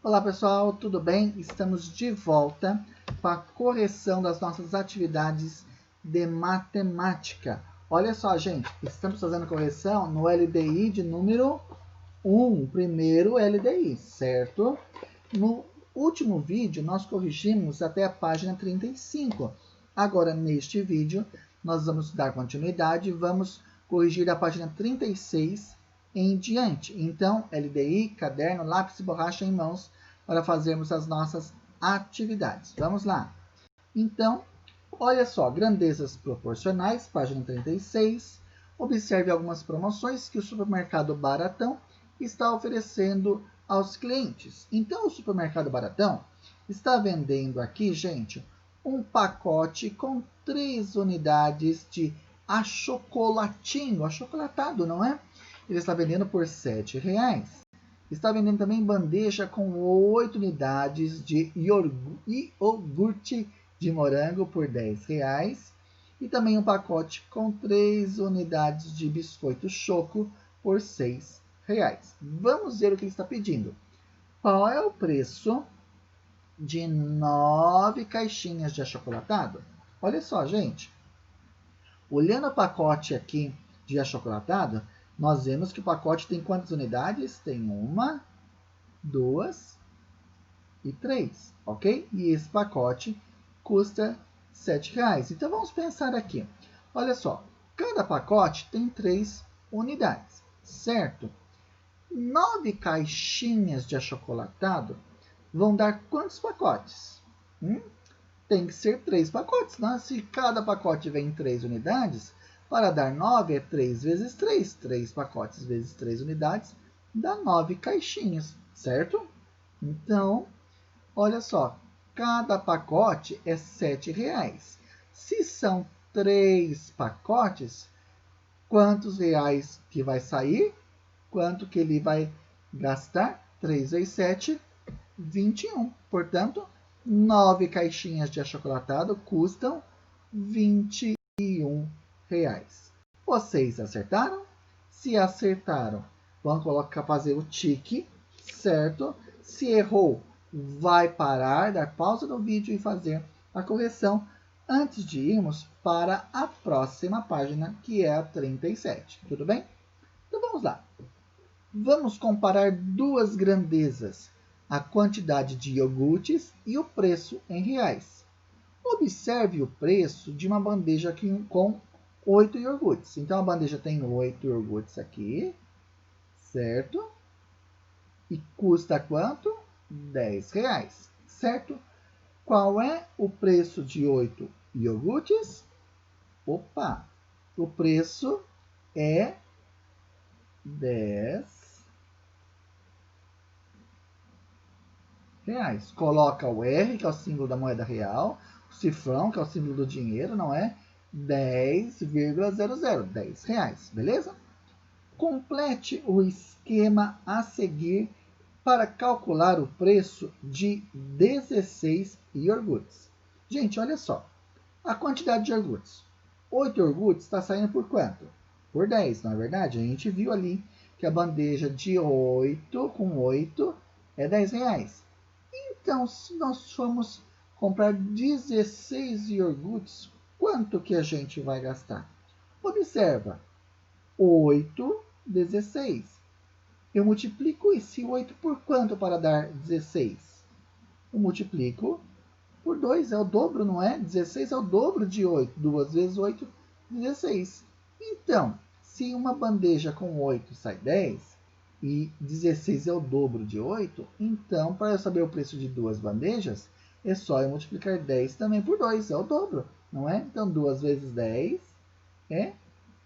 Olá pessoal, tudo bem? Estamos de volta com a correção das nossas atividades de matemática. Olha só, gente, estamos fazendo correção no LDI de número 1, primeiro LDI, certo? No último vídeo, nós corrigimos até a página 35. Agora, neste vídeo, nós vamos dar continuidade e vamos corrigir da página 36 em diante. Então, LDI, caderno, lápis e borracha em mãos para fazermos as nossas atividades. Vamos lá. Então, olha só, grandezas proporcionais, página 36. Observe algumas promoções que o supermercado Baratão está oferecendo aos clientes. Então, o supermercado Baratão está vendendo aqui, gente, um pacote com 3 unidades de achocolatinho, achocolatado, não é? Ele está vendendo por R$ 7,00. Está vendendo também bandeja com 8 unidades de iogurte de morango por R$ 10,00. E também um pacote com 3 unidades de biscoito choco por R$ 6,00. Vamos ver o que ele está pedindo. Qual é o preço de 9 caixinhas de achocolatado? Olha só, gente. Olhando o pacote aqui de achocolatado, nós vemos que o pacote tem quantas unidades? Tem 1, 2 e 3, ok? E esse pacote custa R$ 7,00. Então, vamos pensar aqui. Olha só, cada pacote tem 3 unidades, certo? 9 caixinhas de achocolatado vão dar quantos pacotes? Tem que ser 3 pacotes, né? Se cada pacote vem em 3 unidades, para dar 9 é 3 vezes 3. 3 pacotes vezes 3 unidades dá 9 caixinhas, certo? Então, olha só, cada pacote é R$ 7,00. Se são 3 pacotes, quantos reais que vai sair? Quanto que ele vai gastar? 3 vezes 7, 21. Portanto, 9 caixinhas de achocolatado custam R$ 21,00. Vocês acertaram? Se acertaram, vão fazer o tique, certo? Se errou, vai parar, dar pausa no vídeo e fazer a correção antes de irmos para a próxima página, que é a 37. Tudo bem? Então vamos lá. Vamos comparar duas grandezas, a quantidade de iogurtes e o preço em reais. Observe o preço de uma bandeja com 8 iogurtes. Então, a bandeja tem 8 iogurtes aqui, certo? E custa quanto? R$ 10,00, certo? Qual é o preço de 8 iogurtes? Opa! O preço é R$ 10,00. Coloca o R, que é o símbolo da moeda real, o cifrão, que é o símbolo do dinheiro, não é? 10,00, R$ 10,00, beleza? Complete o esquema a seguir para calcular o preço de 16 iogurtes. Gente, olha só. A quantidade de iogurtes. 8 iogurtes está saindo por quanto? Por 10, não é verdade? A gente viu ali que a bandeja de 8 com 8 é R$ 10,00. Então, se nós formos comprar 16 iogurtes, quanto que a gente vai gastar? Observa, 8, 16. Eu multiplico esse 8 por quanto para dar 16? Eu multiplico por 2, é o dobro, não é? 16 é o dobro de 8. 2 vezes 8, 16. Então, se uma bandeja com 8 sai 10 e 16 é o dobro de 8, então, para eu saber o preço de duas bandejas, é só eu multiplicar 10 também por 2, é o dobro, não é? Então, 2 vezes 10 é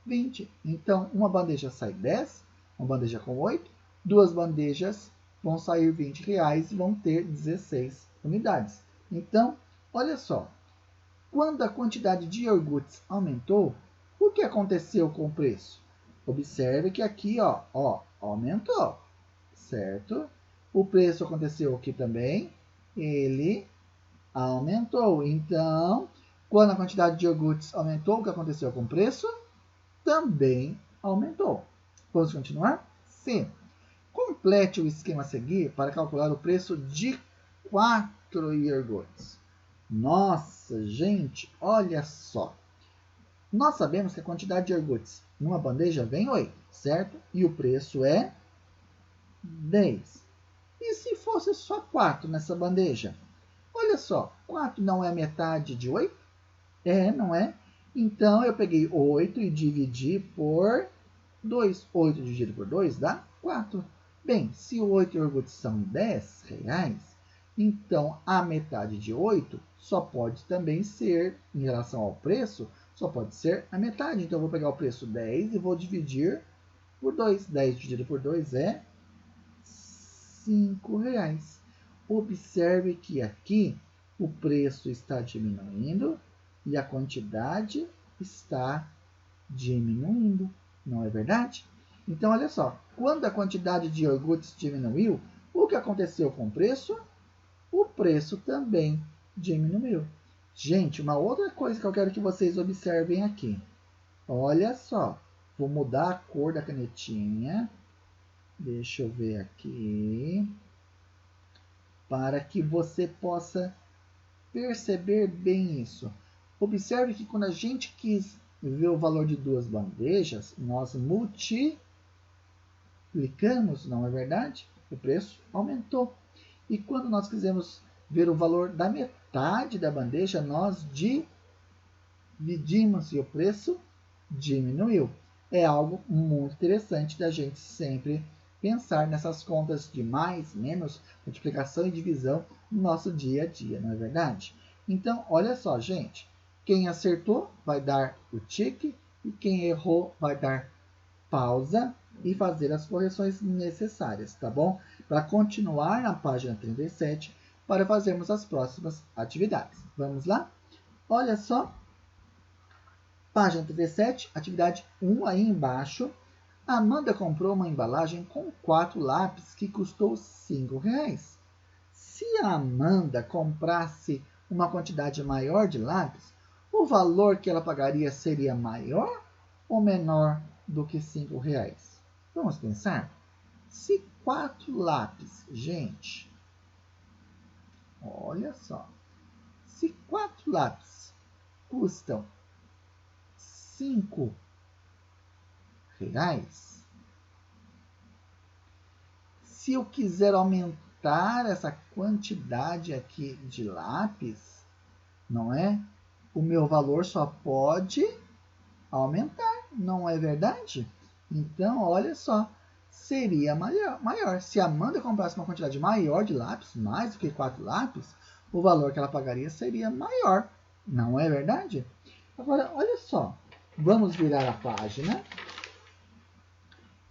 20. Então, uma bandeja sai 10, uma bandeja com 8, duas bandejas vão sair R$ 20 e vão ter 16 unidades. Então, olha só, quando a quantidade de iogurtes aumentou, o que aconteceu com o preço? Observe que aqui, ó, aumentou, certo? O preço aconteceu aqui também, ele aumentou. Então, quando a quantidade de iogurtes aumentou, o que aconteceu com o preço? Também aumentou. Vamos continuar? Sim. Complete o esquema a seguir para calcular o preço de 4 iogurtes. Nossa, gente, olha só. Nós sabemos que a quantidade de iogurtes numa bandeja vem 8, certo? E o preço é 10. E se fosse só 4 nessa bandeja? Olha só, 4 não é metade de 8? É, não é? Então, eu peguei 8 e dividi por 2. 8 dividido por 2 dá 4. Bem, se 8 iogurtes são 10 reais, então a metade de 8 só pode também ser, em relação ao preço, só pode ser a metade. Então, eu vou pegar o preço 10 e vou dividir por 2. 10 dividido por 2 é 5 reais. Observe que aqui o preço está diminuindo e a quantidade está diminuindo, não é verdade? Então, olha só, quando a quantidade de iogurtes diminuiu, o que aconteceu com o preço? O preço também diminuiu. Gente, uma outra coisa que eu quero que vocês observem aqui. Olha só, vou mudar a cor da canetinha. Deixa eu ver aqui. Para que você possa perceber bem isso. Observe que quando a gente quis ver o valor de duas bandejas, nós multiplicamos, não é verdade? O preço aumentou. E quando nós quisemos ver o valor da metade da bandeja, nós dividimos e o preço diminuiu. É algo muito interessante da gente sempre pensar nessas contas de mais, menos, multiplicação e divisão no nosso dia a dia, não é verdade? Então, olha só, gente. Quem acertou vai dar o tique e quem errou vai dar pausa e fazer as correções necessárias, tá bom? Para continuar na página 37 para fazermos as próximas atividades. Vamos lá? Olha só. Página 37, atividade 1 aí embaixo. A Amanda comprou uma embalagem com 4 lápis que custou 5 reais. Se a Amanda comprasse uma quantidade maior de lápis, o valor que ela pagaria seria maior ou menor do que 5 reais? Vamos pensar? Se 4 lápis, gente, olha só, se 4 lápis custam 5 reais, se eu quiser aumentar essa quantidade aqui de lápis, não é? O meu valor só pode aumentar, não é verdade? Então, olha só, seria maior. Se a Amanda comprasse uma quantidade maior de lápis, mais do que 4 lápis, o valor que ela pagaria seria maior, não é verdade? Agora, olha só, vamos virar a página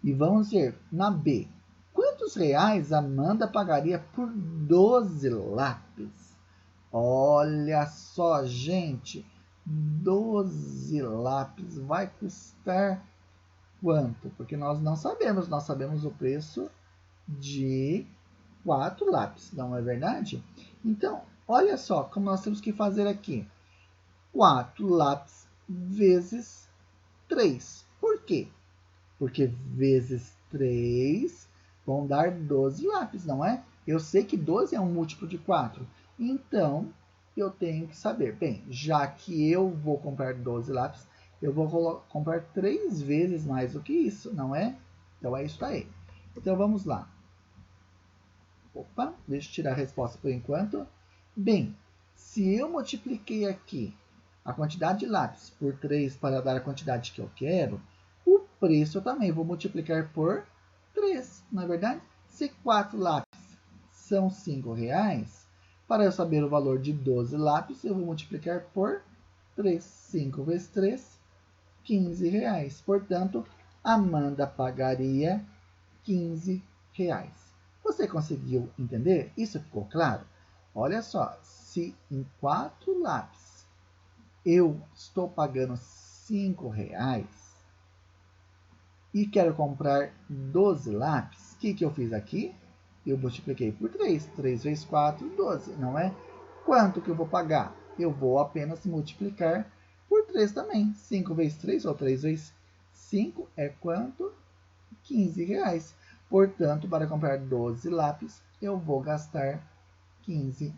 e vamos ver na B. Quantos reais a Amanda pagaria por 12 lápis? Olha só, gente, 12 lápis vai custar quanto? Porque nós não sabemos, nós sabemos o preço de 4 lápis, não é verdade? Então, olha só como nós temos que fazer aqui. 4 lápis vezes 3. Por quê? Porque vezes 3 vão dar 12 lápis, não é? Eu sei que 12 é um múltiplo de 4. Então, eu tenho que saber. Bem, já que eu vou comprar 12 lápis, eu vou comprar 3 vezes mais do que isso, não é? Então, é isso aí. Então, vamos lá. Opa, deixa eu tirar a resposta por enquanto. Bem, se eu multipliquei aqui a quantidade de lápis por 3 para dar a quantidade que eu quero, o preço eu também vou multiplicar por 3, não é verdade? Se 4 lápis são 5 reais, para eu saber o valor de 12 lápis, eu vou multiplicar por 3. 5 vezes 3, 15 reais. Portanto, Amanda pagaria 15 reais. Você conseguiu entender? Isso ficou claro? Olha só, se em 4 lápis eu estou pagando 5 reais e quero comprar 12 lápis, o que eu fiz aqui? Eu multipliquei por 3. 3 vezes 4, 12, não é? Quanto que eu vou pagar? Eu vou apenas multiplicar por 3 também. 5 vezes 3, ou 3 vezes 5, é quanto? 15 reais. Portanto, para comprar 12 lápis, eu vou gastar R$ 15,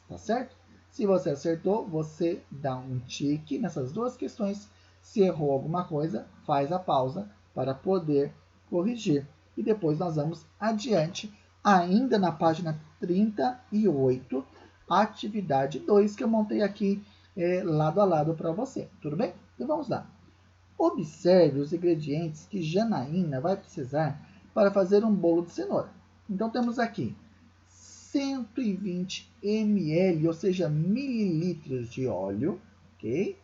tá certo? Se você acertou, você dá um tique nessas duas questões. Se errou alguma coisa, faz a pausa para poder corrigir. E depois nós vamos adiante, ainda na página 38, atividade 2, que eu montei aqui lado a lado para você. Tudo bem? Então vamos lá. Observe os ingredientes que Janaína vai precisar para fazer um bolo de cenoura. Então temos aqui 120 ml, ou seja, mililitros de óleo, ok?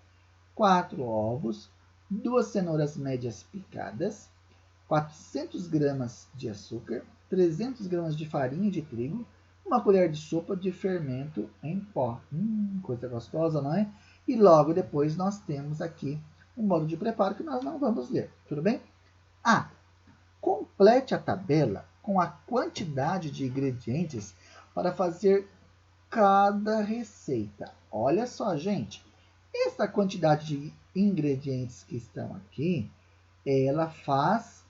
4 ovos, 2 cenouras médias picadas, 400 gramas de açúcar, 300 gramas de farinha de trigo, uma colher de sopa de fermento em pó. Coisa gostosa, não é? E logo depois nós temos aqui um modo de preparo que nós não vamos ler, tudo bem? Complete a tabela com a quantidade de ingredientes para fazer cada receita. Olha só, gente, essa quantidade de ingredientes que estão aqui, ela faz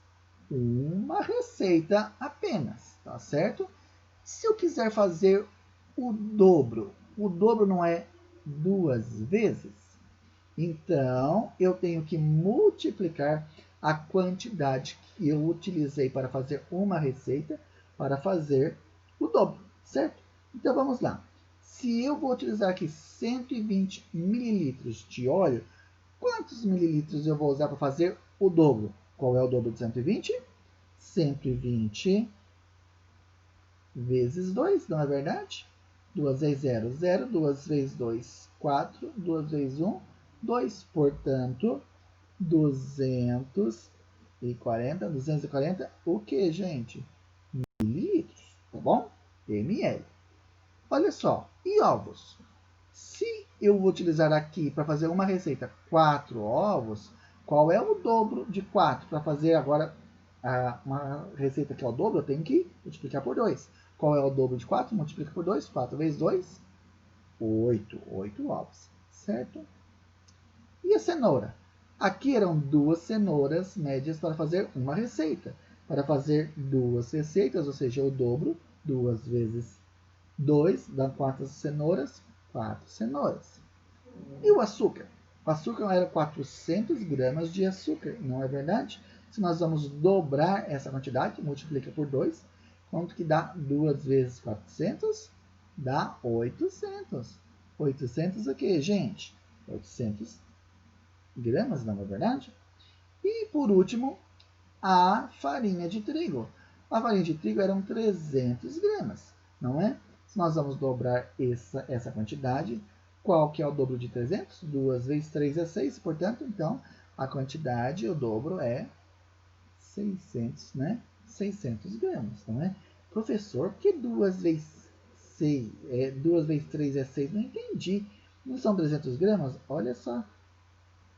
uma receita apenas, tá certo? Se eu quiser fazer o dobro não é 2 vezes? Então, eu tenho que multiplicar a quantidade que eu utilizei para fazer uma receita para fazer o dobro, certo? Então, vamos lá. Se eu vou utilizar aqui 120 mililitros de óleo, quantos mililitros eu vou usar para fazer o dobro? Qual é o dobro de 120? 120 vezes 2, não é verdade? 2 vezes 0, 0. 2 vezes 2, 4. 2 vezes 1, 2. Portanto, 240, o que, gente? Mililitros, tá bom? ml. Olha só, e ovos? Se eu vou utilizar aqui para fazer uma receita 4 ovos, qual é o dobro de 4? Para fazer agora uma receita que é o dobro, eu tenho que multiplicar por 2. Qual é o dobro de 4? Multiplica por 2. 4 vezes 2, 8. 8 ovos, certo? E a cenoura? Aqui eram 2 cenouras médias para fazer uma receita. Para fazer 2 receitas, ou seja, o dobro, 2 vezes 2, dá 4 cenouras, 4 cenouras. E o açúcar? O açúcar era 400 gramas de açúcar, não é verdade? Se nós vamos dobrar essa quantidade, multiplica por 2, quanto que dá 2 vezes 400? Dá 800. 800 o que, gente? 800 gramas, não é verdade? E por último, a farinha de trigo. A farinha de trigo eram 300 gramas, não é? Se nós vamos dobrar essa quantidade, qual que é o dobro de 300? 2 vezes 3 é 6, portanto, então, a quantidade, o dobro é 600, né? 600 gramas, não é? Professor, por que 2 vezes 2 vezes 3 é 6? Não entendi. Não são 300 gramas? Olha só.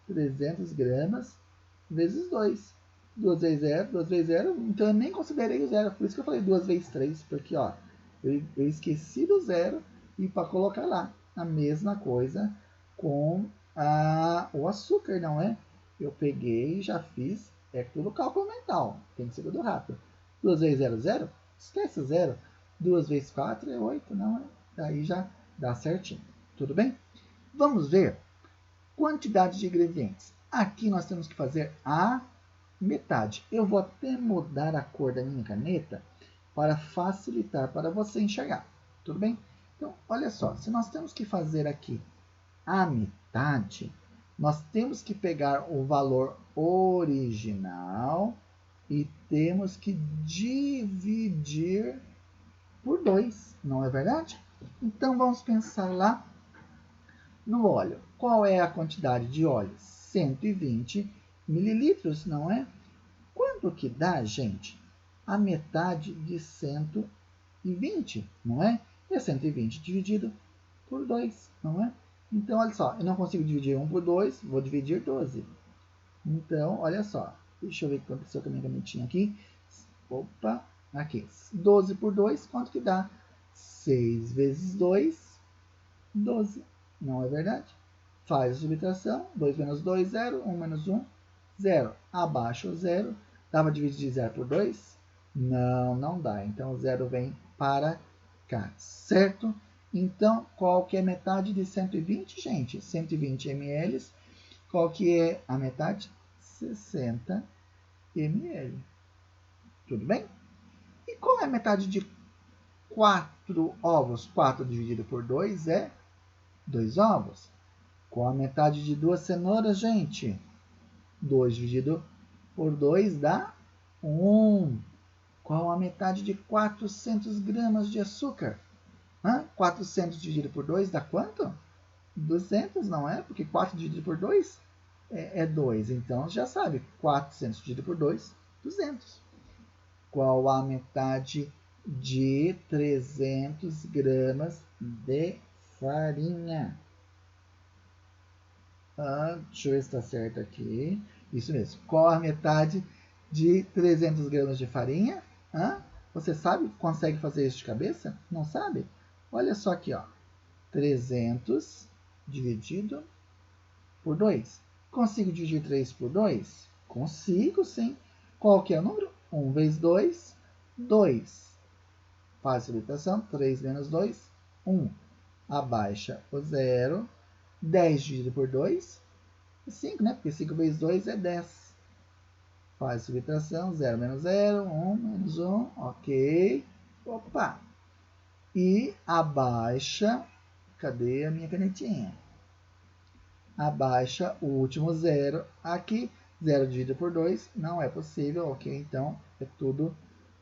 300 gramas vezes 2. 2 vezes 0, 2 vezes 0. Então eu nem considerei o zero. Por isso que eu falei 2 vezes 3. Porque ó, eu esqueci do zero e para colocar lá a mesma coisa com o açúcar, não é? Eu peguei e já fiz. É tudo cálculo mental. Tem que ser tudo rápido. 2 vezes 0, 0. Esquece o zero. 2 vezes 4 é 8, não é? Daí já dá certinho. Tudo bem? Vamos ver quantidade de ingredientes. Aqui nós temos que fazer a metade. Eu vou até mudar a cor da minha caneta para facilitar para você enxergar. Tudo bem? Então, olha só. Se nós temos que fazer aqui a metade, nós temos que pegar o valor original e temos que dividir por 2. Não é verdade? Então, vamos pensar lá no óleo. Qual é a quantidade de óleo? 120 mililitros, não é? Quanto que dá, gente? A metade de 120, não é? É 120 dividido por 2, não é? Então, olha só, eu não consigo dividir 1 por 2, vou dividir 12. Então, olha só, deixa eu ver o que aconteceu com a minha canetinha aqui. Opa, aqui, 12 por 2, quanto que dá? 6 vezes 2, 12. Não é verdade? Faz a subtração. 2 menos 2, 0. 1 menos 1, 0. Abaixo o 0. Dá para dividir 0 por 2? Não dá. Então, o 0 vem para cá, certo? Então, qual que é metade de 120, gente? 120 ml. Qual que é a metade? 60 ml. Tudo bem? E qual é a metade de 4 ovos? 4 dividido por 2 é 2 ovos. Qual a metade de 2 cenouras, gente? 2 dividido por 2 dá 1. Qual a metade de 400 gramas de açúcar? 400 dividido por 2 dá quanto? 200, não é? Porque 4 dividido por 2 é 2. Então, já sabe, 400 dividido por 2, 200. Qual a metade de 300 gramas de farinha? Deixa eu ver se está certo aqui. Isso mesmo. Qual a metade de 300 gramas de farinha? Você sabe? Consegue fazer isso de cabeça? Não sabe? Olha só aqui, ó. 300 dividido por 2. Consigo dividir 3 por 2? Consigo, sim. Qual que é o número? 1 vezes 2, 2. Faz a subtração. 3 menos 2, 1. Abaixa o 0. 10 dividido por 2 é 5, né? Porque 5 vezes 2 é 10. Faz a subtração. 0 menos 0, 1 menos 1. Ok. Opa! E abaixa. Cadê a minha canetinha? Abaixa o último 0 aqui. 0 dividido por 2 não é possível, ok? Então, é tudo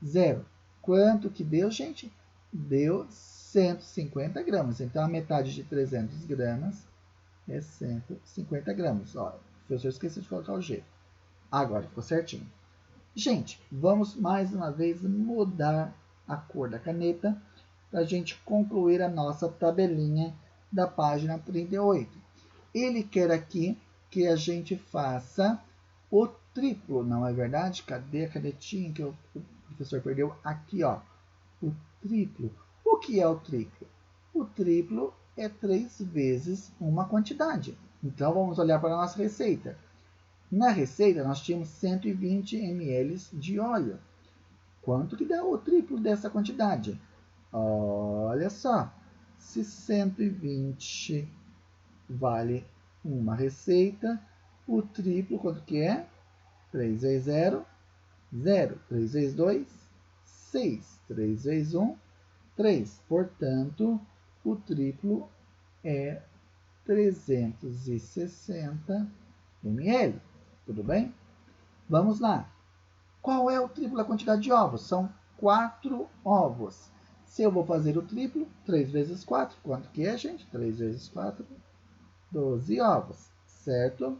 0. Quanto que deu, gente? Deu 150 gramas. Então, a metade de 300 gramas é 150 gramas. Ó, o professor esqueceu de colocar o G. Agora ficou certinho. Gente, vamos mais uma vez mudar a cor da caneta para a gente concluir a nossa tabelinha da página 38. Ele quer aqui que a gente faça o triplo, não é verdade? Cadê a canetinha que o professor perdeu? Aqui, ó. O triplo. O que é o triplo? O triplo é 3 vezes uma quantidade. Então, vamos olhar para a nossa receita. Na receita, nós tínhamos 120 ml de óleo. Quanto que dá o triplo dessa quantidade? Olha só. Se 120 vale uma receita, o triplo, quanto que é? 3 vezes 0, 0. 3 vezes 2, 6. 3 vezes 1, 3. Portanto, o triplo é 360 ml. Tudo bem? Vamos lá. Qual é o triplo da quantidade de ovos? São 4 ovos. Se eu vou fazer o triplo, 3 vezes 4, quanto que é, gente? 3 vezes 4, 12 ovos, certo?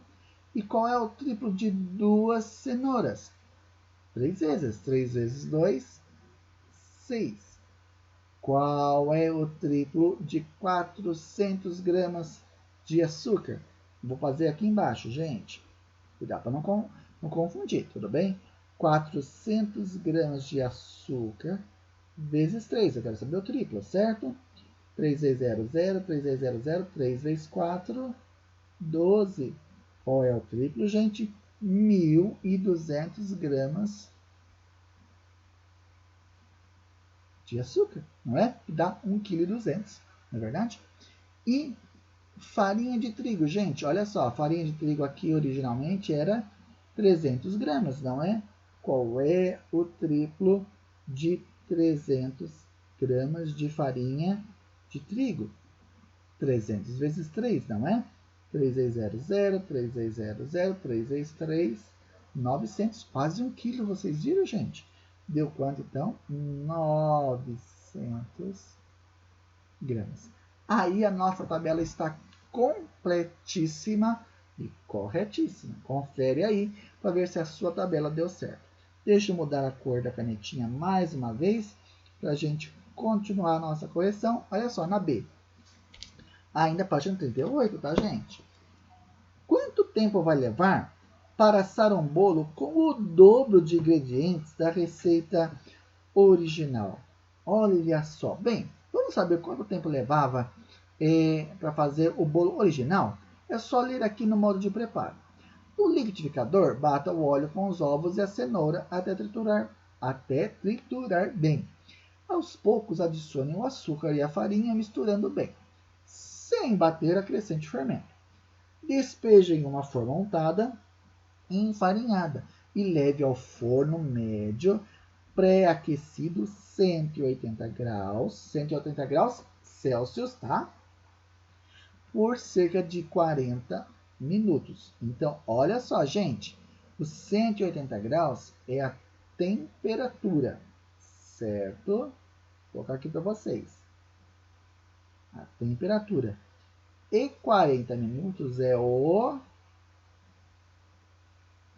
E qual é o triplo de 2 cenouras? 3 vezes. 3 vezes 2, 6. Qual é o triplo de 400 gramas de açúcar? Vou fazer aqui embaixo, gente. Cuidado para não confundir, tudo bem? 400 gramas de açúcar vezes 3. Eu quero saber o triplo, certo? 3 vezes 0, 0. 3 vezes 0, 0. 3 vezes 4, 12. Qual é o triplo, gente? 1.200 gramas de açúcar, não é? Que dá 1,2 kg, não é verdade? E farinha de trigo, gente, olha só, a farinha de trigo aqui originalmente era 300 gramas, não é? Qual é o triplo de 300 gramas de farinha de trigo? 300 vezes 3, não é? 3 vezes 0, 0. 3 vezes 0, 0. 3 vezes 3, 900. Quase 1 quilo, vocês viram, gente? Deu quanto, então? 900 gramas. Aí a nossa tabela está completíssima e corretíssima. Confere aí para ver se a sua tabela deu certo. Deixa eu mudar a cor da canetinha mais uma vez para a gente continuar a nossa correção. Olha só, na B. Ainda página 38, tá, gente? Quanto tempo vai levar para assar um bolo com o dobro de ingredientes da receita original? Olha só. Bem, vamos saber quanto tempo levava para fazer o bolo original? É só ler aqui no modo de preparo. No liquidificador, bata o óleo com os ovos e a cenoura até triturar até triturar bem. Aos poucos, adicione o açúcar e a farinha, misturando bem. Sem bater, acrescente o fermento. Despeje em uma forma untada e enfarinhada e leve ao forno médio pré-aquecido 180 graus Celsius, tá? Por cerca de 40 minutos. Então, olha só, gente, os 180 graus é a temperatura, certo? Vou colocar aqui para vocês. A temperatura. E 40 minutos é o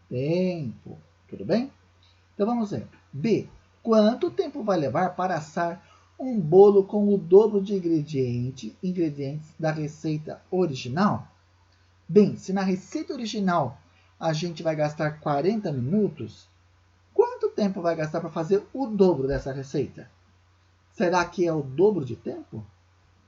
tempo. Tudo bem? Então vamos ver. B. Quanto tempo vai levar para assar um bolo com o dobro de ingredientes da receita original? Bem, se na receita original a gente vai gastar 40 minutos, quanto tempo vai gastar para fazer o dobro dessa receita? Será que é o dobro de tempo?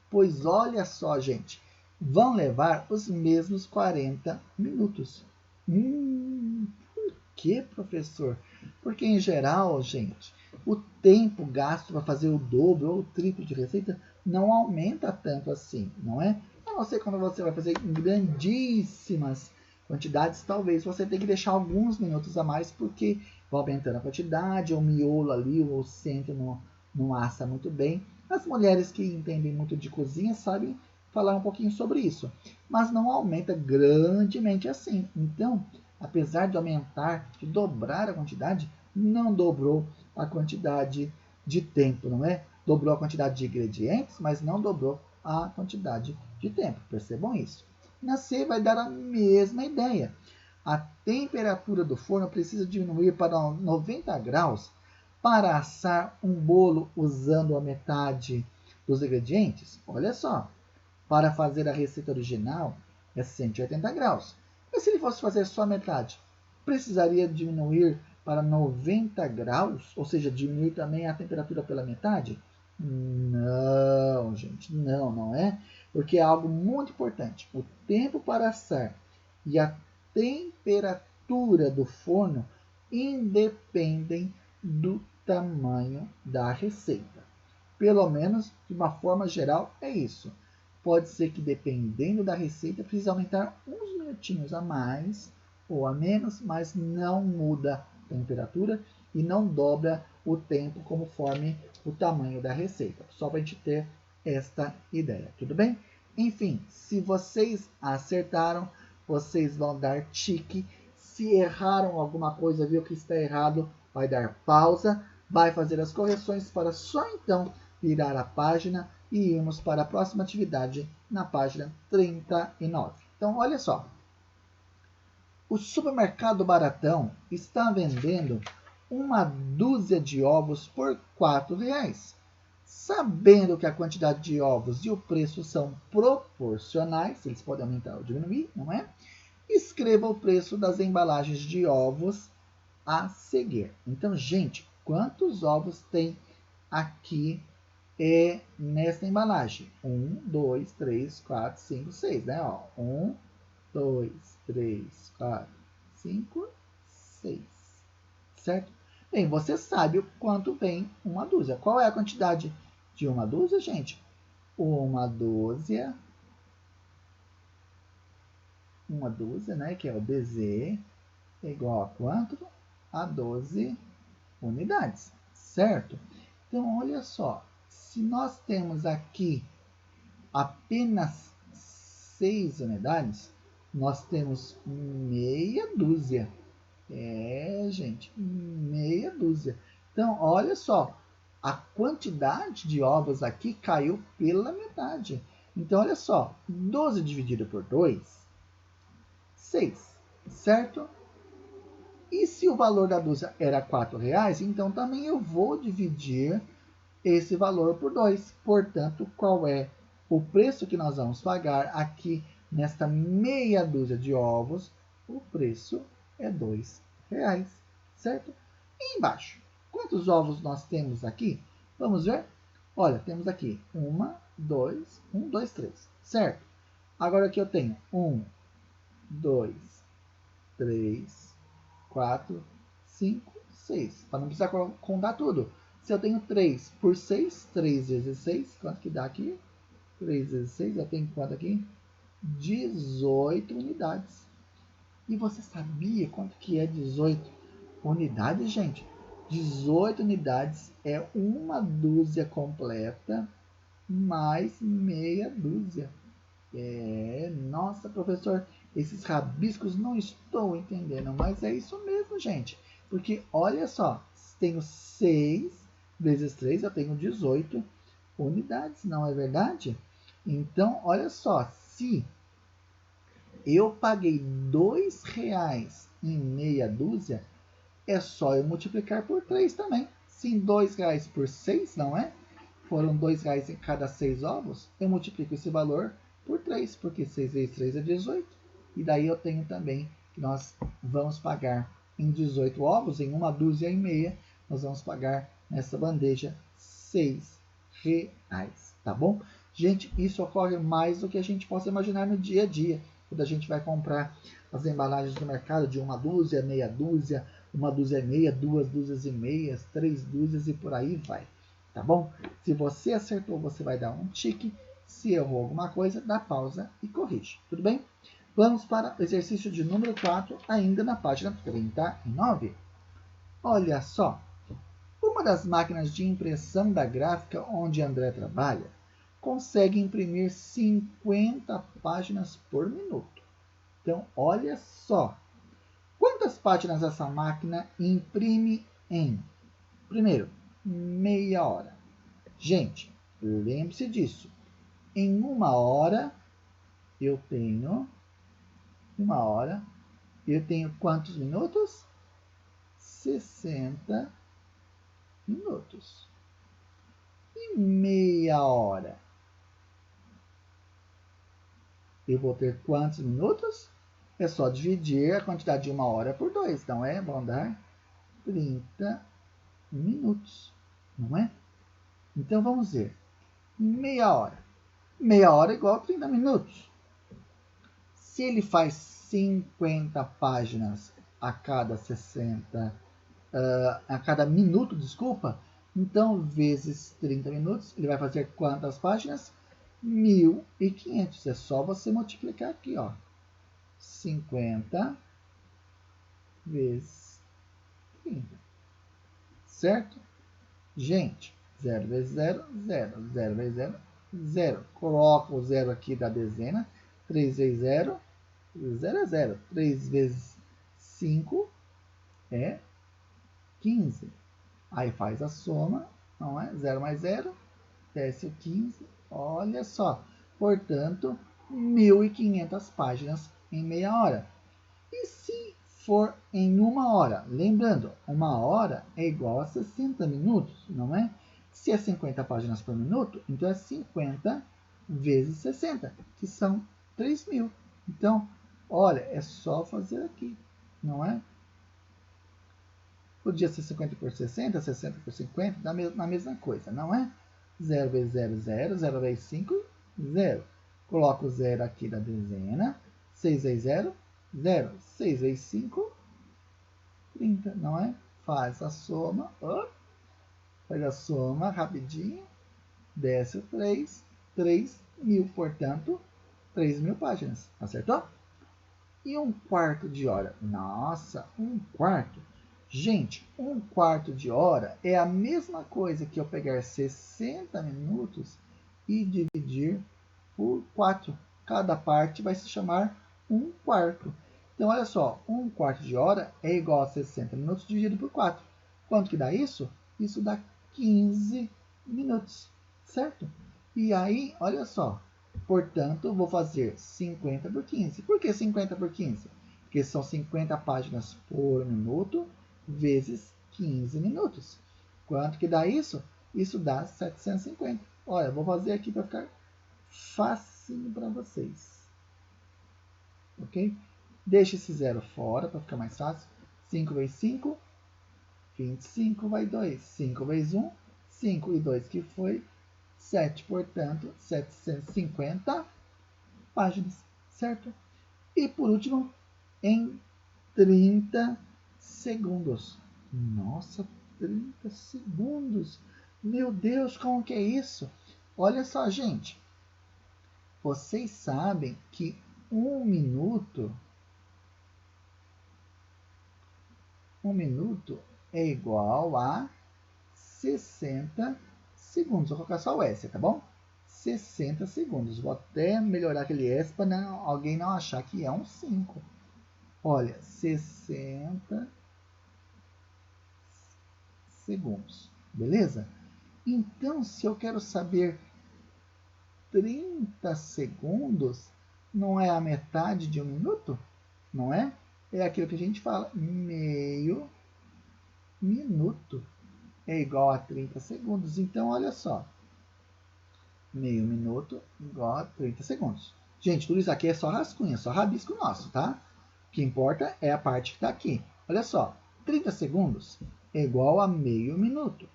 Pois olha só, gente, vão levar os mesmos 40 minutos. Por que, professor? Porque, em geral, gente, o tempo gasto para fazer o dobro ou o triplo de receita não aumenta tanto assim, não é? A não ser quando você vai fazer em grandíssimas quantidades, talvez você tenha que deixar alguns minutos a mais, porque vai aumentando a quantidade, o miolo ali, o centro não assa muito bem. As mulheres que entendem muito de cozinha sabem falar um pouquinho sobre isso, mas não aumenta grandemente assim. Então, apesar de aumentar, de dobrar a quantidade, não dobrou a quantidade de tempo, não é? Dobrou a quantidade de ingredientes, mas não dobrou a quantidade de tempo. Percebam isso. Na C vai dar a mesma ideia. A temperatura do forno precisa diminuir para 90 graus para assar um bolo usando a metade dos ingredientes. Olha só, para fazer a receita original é 180 graus. Mas se ele fosse fazer só a metade, precisaria diminuir para 90 graus? Ou seja, diminuir também a temperatura pela metade? Não, gente, não é? Porque é algo muito importante. O tempo para assar e a temperatura do forno independem do tamanho da receita. Pelo menos, de uma forma geral, é isso. Pode ser que, dependendo da receita, precise aumentar uns minutinhos a mais ou a menos, mas não muda a temperatura e não dobra o tempo conforme o tamanho da receita. Só para a gente ter esta ideia, tudo bem? Enfim, se vocês acertaram, vocês vão dar tique. Se erraram alguma coisa, viu que está errado, vai dar pausa, vai fazer as correções para só então virar a página e irmos para a próxima atividade na página 39. Então, olha só. O supermercado Baratão está vendendo uma dúzia de ovos por R$ 4,00. Sabendo que a quantidade de ovos e o preço são proporcionais, eles podem aumentar ou diminuir, não é? Escreva o preço das embalagens de ovos a seguir. Então, gente, quantos ovos tem aqui nesta embalagem? 1, 2, 3, 4, 5, 6, né? 1, 2, 3, 4, 5, 6. Certo? Bem, você sabe o quanto vem uma dúzia. Qual é a quantidade de uma dúzia, gente? Uma dúzia, né? Que é o DZ, é igual a quanto? A 12 unidades, certo? Então, olha só. Se nós temos aqui apenas 6 unidades, nós temos meia dúzia. Gente, meia dúzia. Então, olha só, a quantidade de ovos aqui caiu pela metade. Então, olha só, 12 dividido por 2, 6, certo? E se o valor da dúzia era R$ 4,00, então também eu vou dividir esse valor por 2. Portanto, qual é o preço que nós vamos pagar aqui nesta meia dúzia de ovos? O preço é R$ 2,00, certo? E embaixo, quantos ovos nós temos aqui? Vamos ver? Olha, temos aqui 1, 2, 3, certo? Agora aqui eu tenho 1, 2, 3, 4, 5, 6, para não precisar contar tudo. Se eu tenho 3 por 6, 3 vezes 6, quanto que dá aqui? 3 vezes 6, eu tenho quanto aqui? 18 unidades. E você sabia quanto que é 18 unidades, gente? 18 unidades é uma dúzia completa mais meia dúzia. Nossa, professor, esses rabiscos não estou entendendo, mas é isso mesmo, gente. Porque olha só, tenho 6 vezes 3, eu tenho 18 unidades, não é verdade? Então, olha só, se eu paguei R$2 em meia dúzia, é só eu multiplicar por 3 também. Sim, R$2 por 6, não é? Foram R$2 em cada 6 ovos, eu multiplico esse valor por 3, porque 6 vezes 3 é 18. E daí eu tenho também que nós vamos pagar em 18 ovos, em uma dúzia e meia, nós vamos pagar nessa bandeja R$6, tá bom? Gente, isso ocorre mais do que a gente possa imaginar no dia a dia, quando a gente vai comprar as embalagens do mercado de uma dúzia, meia dúzia, uma dúzia e meia, 2 dúzias e meias, 3 dúzias e por aí vai. Tá bom? Se você acertou, você vai dar um tique. Se errou alguma coisa, dá pausa e corrige. Tudo bem? Vamos para o exercício de número 4, ainda na página 39. Olha só. Uma das máquinas de impressão da gráfica onde André trabalha consegue imprimir 50 páginas por minuto. Então, olha só. Quantas páginas essa máquina imprime em, primeiro, meia hora? Gente, lembre-se disso. Em uma hora, eu tenho quantos minutos? 60 minutos. E meia hora, eu vou ter quantos minutos? É só dividir a quantidade de uma hora por 2, então vão dar 30 minutos, não é? Então vamos ver. Meia hora. Meia hora é igual a 30 minutos. Se ele faz 50 páginas a cada 60, a cada minuto, desculpa, então vezes 30 minutos, ele vai fazer quantas páginas? 1.500. É só você multiplicar aqui, ó. 50 vezes 30. Certo? Gente, 0 vezes 0, 0. 0 vezes 0, 0. Coloca o 0 aqui da dezena. 3 vezes 0, 0 é 0. 3 vezes 5 é 15. Aí faz a soma, não é? 0 mais 0, desce o 15. Olha só. Portanto, 1.500 páginas em meia hora. E se for em uma hora? Lembrando, uma hora é igual a 60 minutos, não é? Se é 50 páginas por minuto, então é 50 vezes 60, que são 3.000. Então, olha, é só fazer aqui, não é? Podia ser 50 por 60, 60 por 50, na mesma coisa, não é? 0 vezes 0, 0. 0 vezes 5, 0. Coloco o 0 aqui da dezena. 6 vezes 0, 0. 6 vezes 5, 30, não é? Faz a soma. Faz a soma rapidinho. Desce o 3. 3.000, portanto, 3.000 páginas. Acertou? E um quarto de hora? Nossa, um quarto. Gente, um quarto de hora é a mesma coisa que eu pegar 60 minutos e dividir por 4. Cada parte vai se chamar um quarto. Então, olha só, um quarto de hora é igual a 60 minutos dividido por 4. Quanto que dá isso? Isso dá 15 minutos, certo? E aí, olha só, portanto, vou fazer 50 por 15. Por que 50 por 15? Porque são 50 páginas por minuto vezes 15 minutos. Quanto que dá isso? Isso dá 750. Olha, vou fazer aqui para ficar facinho para vocês. Ok? Deixa esse zero fora para ficar mais fácil. 5 vezes 5, 25 vai 2. 5 vezes 1, 5 e 2 que foi 7. Portanto, 750 páginas, certo? E por último, em 30 segundos. Nossa, 30 segundos. Meu Deus, como que é isso? Olha só, gente. Vocês sabem que 1 minuto é igual a 60 segundos. Vou colocar só o S, tá bom? 60 segundos. Vou até melhorar aquele S para alguém não achar que é um 5. Olha, 60 segundos. Beleza? Então, se eu quero saber 30 segundos, não é a metade de 1 minuto? Não é? É aquilo que a gente fala, meio minuto é igual a 30 segundos. Então, olha só, meio minuto igual a 30 segundos. Gente, tudo isso aqui é só rascunho, é só rabisco nosso, tá? O que importa é a parte que está aqui. Olha só, 30 segundos é igual a meio minuto.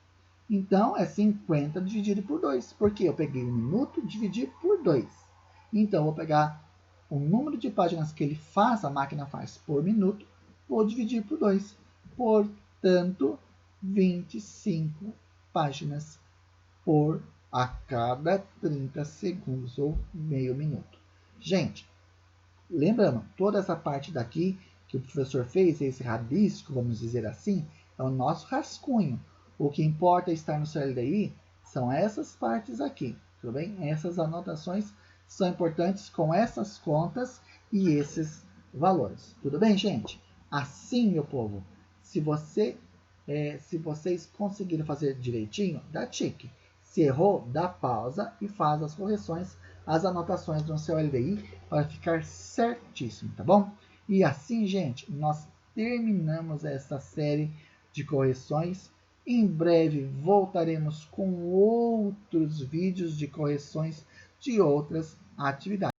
Então, é 50 dividido por 2, porque eu peguei 1 minuto e dividi por 2. Então, eu vou pegar o número de páginas que ele faz, a máquina faz por minuto, vou dividir por 2. Portanto, 25 páginas por a cada 30 segundos ou meio minuto. Gente, lembrando, toda essa parte daqui que o professor fez, esse rabisco, vamos dizer assim, é o nosso rascunho. O que importa estar no seu LDI são essas partes aqui, tudo bem? Essas anotações são importantes com essas contas e esses valores. Tudo bem, gente? Assim, meu povo, se vocês conseguirem fazer direitinho, dá tique. Se errou, dá pausa e faz as correções, as anotações no seu LDI para ficar certíssimo, tá bom? E assim, gente, nós terminamos essa série de correções. Em breve voltaremos com outros vídeos de correções de outras atividades.